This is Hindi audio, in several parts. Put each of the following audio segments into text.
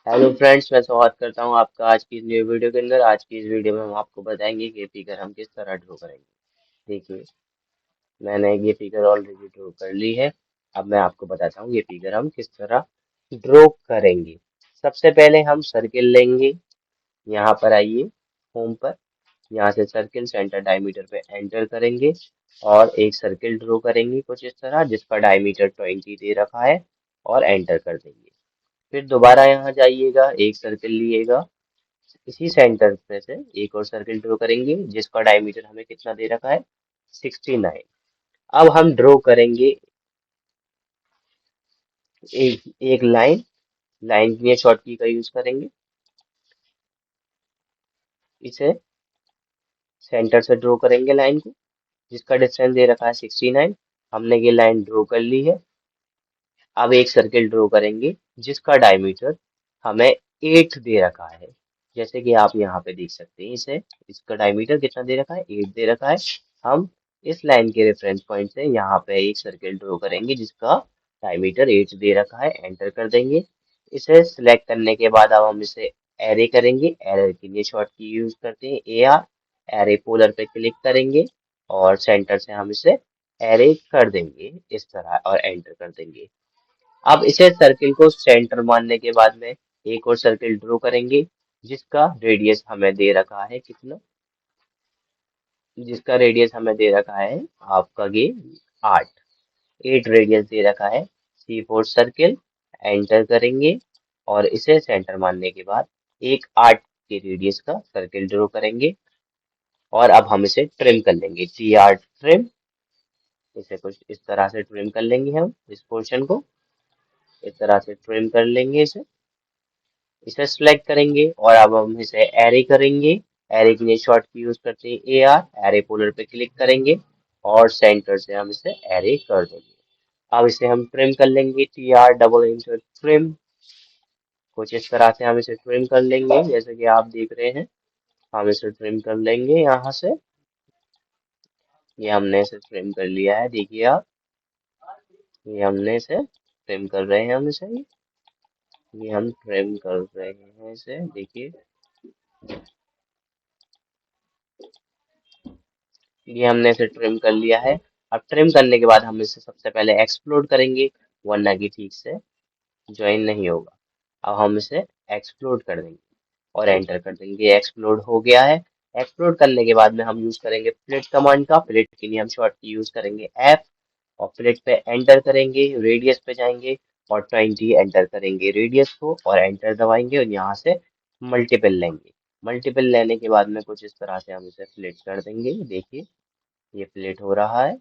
हेलो फ्रेंड्स, मैं स्वागत करता हूं आपका आज की इस न्यू वीडियो के अंदर। आज की इस वीडियो में हम आपको बताएंगे कि ये फिगर हम किस तरह ड्रॉ करेंगे। देखिए, मैंने ये फिगर ऑलरेडी ड्रॉ कर ली है। अब मैं आपको बताता हूँ ये फिगर हम किस तरह ड्रॉ करेंगे। सबसे पहले हम सर्किल लेंगे। यहाँ पर आइए, होम पर। यहाँ से सर्किल सेंटर डायमीटर पे एंटर करेंगे और एक सर्किल ड्रॉ करेंगे कुछ इस तरह, जिसका डायमीटर 20 दे रखा है, और एंटर कर देंगे। फिर दोबारा यहाँ जाइएगा, एक सर्किल लिएगा, इसी सेंटर पे से एक और सर्किल ड्रॉ करेंगे जिसका डायमीटर हमें कितना दे रखा है, 69। अब हम ड्रॉ करेंगे एक लाइन। लाइन के लिए शॉर्ट की का यूज करेंगे। इसे सेंटर से ड्रॉ करेंगे लाइन को, जिसका डिस्टेंस दे रखा है 69। हमने ये लाइन ड्रॉ कर ली है। अब एक सर्किल ड्रॉ करेंगे जिसका डायमीटर हमें 8 दे रखा है, जैसे कि आप यहाँ पे देख सकते हैं। इसे इसका डायमीटर कितना दे रखा है, 8 दे रखा है। हम इस लाइन के रेफरेंस पॉइंट से यहाँ पे एक सर्किल ड्रॉ करेंगे जिसका डायमीटर 8 दे रखा है, एंटर कर देंगे। इसे सिलेक्ट करने के बाद अब हम इसे एरे करेंगे। एरे के लिए शॉर्ट की यूज करते हैं, AR। एरे पोलर पे क्लिक करेंगे और सेंटर से हम इसे एरे कर देंगे इस तरह, और एंटर कर देंगे। अब इसे सर्किल को सेंटर मानने के बाद में एक और सर्किल ड्रॉ करेंगे जिसका रेडियस हमें दे रखा है कितना, जिसका रेडियस हमें दे रखा है आपका ये 8। 8 रेडियस दे रखा है। C4 सर्किल, एंटर करेंगे और इसे सेंटर मानने के बाद एक 8 के रेडियस का सर्किल ड्रॉ करेंगे। और अब हम इसे ट्रिम कर लेंगे, TR ट्रिम। इसे कुछ इस तरह से ट्रिम कर लेंगे। हम इस पोर्शन को इस तरह से ट्रिम कर लेंगे। इसे सिलेक्ट करेंगे और अब हम इसे एरे करेंगे। एरे के लिए शॉर्ट की यूज करते हैं, AR। एरे पोलर पे क्लिक करेंगे और सेंटर से हम इसे एरे कर देंगे। अब इसे हम ट्रिम कर लेंगे, TR डबल इंटर ट्रिम। कुछ इस तरह से हम इसे ट्रिम कर लेंगे, जैसे कि आप देख रहे हैं। हम इसे ट्रिम कर लेंगे यहाँ से। ये हमने इसे ट्रिम कर लिया है, देखिए आप। ये हमने इसे ट्रिम कर रहे हैं, हम इसे ये हम ट्रिम कर रहे हैं इसे, देखिए। ये हमने इसे ट्रिम कर लिया है। अब ट्रिम करने के बाद हम इसे सबसे पहले एक्सप्लोड करेंगे, वरना कि ठीक से ज्वाइन नहीं होगा। अब हम इसे एक्सप्लोड कर देंगे और एंटर कर देंगे। एक्सप्लोड हो गया है। एक्सप्लोड करने के बाद में हम यूज करेंगे प्लेट कमांड का। प्लेट के लिए हम शॉर्ट की यूज करेंगे F, और प्लेट पे एंटर करेंगे, रेडियस पे जाएंगे और 20 एंटर करेंगे रेडियस को, और एंटर दबाएंगे और यहाँ से मल्टीपल लेंगे। मल्टीपल लेने के बाद में कुछ इस तरह से हम इसे फ्लिट कर देंगे, देखिए। ये प्लेट हो रहा है।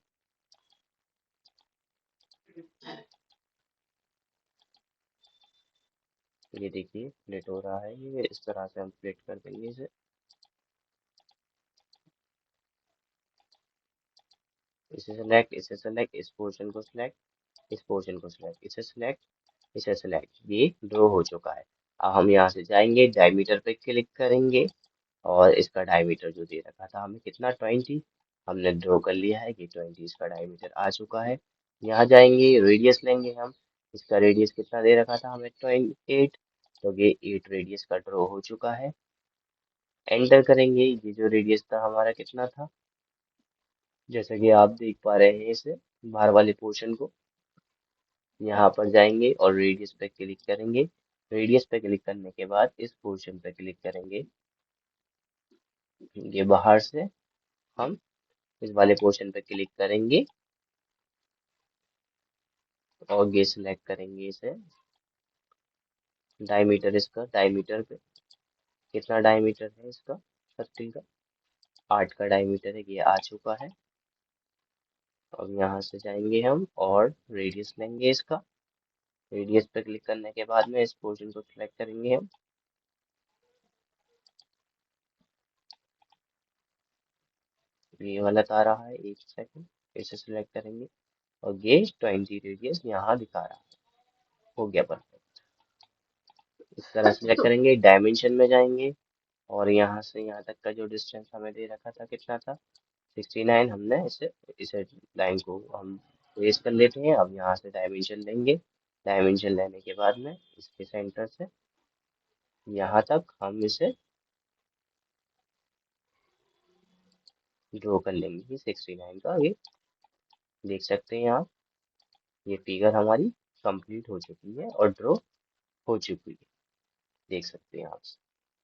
ये देखिए प्लेट हो रहा है। ये इस तरह से हम प्लेट कर देंगे इसे। इसे सेलेक्ट, इस पोर्शन को सिलेक्ट, इस पोर्शन को सिलेक्ट, इसे सिलेक्ट, इसे सिलेक्ट। ये ड्रॉ हो चुका है। अब हम यहाँ से जाएंगे, डायमीटर पे क्लिक करेंगे और इसका डायमीटर जो दे रखा था हमें कितना, 20, हमने ड्रॉ कर लिया है कि 20 इसका डायमीटर आ चुका है। यहाँ जाएंगे, रेडियस लेंगे हम। इसका रेडियस कितना दे रखा था हमें, 8। तो ये 8 रेडियस का ड्रॉ हो चुका है। एंटर करेंगे। ये जो रेडियस था हमारा कितना था, जैसे कि आप देख पा रहे हैं इसे, बाहर वाले पोर्शन को। यहाँ पर जाएंगे और रेडियस पे क्लिक करेंगे। रेडियस पे क्लिक करने के बाद इस पोर्शन पे क्लिक करेंगे। ये बाहर से हम इस वाले पोर्शन पे क्लिक करेंगे और ये सिलेक्ट करेंगे इसे। डायमीटर, इसका डायमीटर पे कितना डायमीटर है इसका सर्किल का, 8 का डायमीटर है। ये आ चुका है। अब यहाँ से जाएंगे हम और रेडियस लेंगे इसका। रेडियस पे क्लिक करने के बाद में इस पोर्शन को सिलेक्ट करेंगे हम। ये वाला आ रहा है, एक सेकंड। इसे सिलेक्ट करेंगे और ये 20 रेडियस यहाँ दिखा रहा है। हो गया परफेक्ट। इस तरह सिलेक्ट करेंगे, डायमेंशन में जाएंगे और यहाँ से यहाँ तक का जो डिस्टेंस हमें दे रखा था कितना था, 69। हमने इसे इसे लाइन को हम रेस कर लेते हैं। अब यहाँ से डायमेंशन लेंगे। डायमेंशन लेने के बाद में इसके सेंटर से यहाँ तक हम इसे ड्रॉ कर लेंगे 69 का। ये देख सकते हैं आप, ये फिगर हमारी कंप्लीट हो चुकी है और ड्रॉ हो चुकी है, देख सकते हैं आप।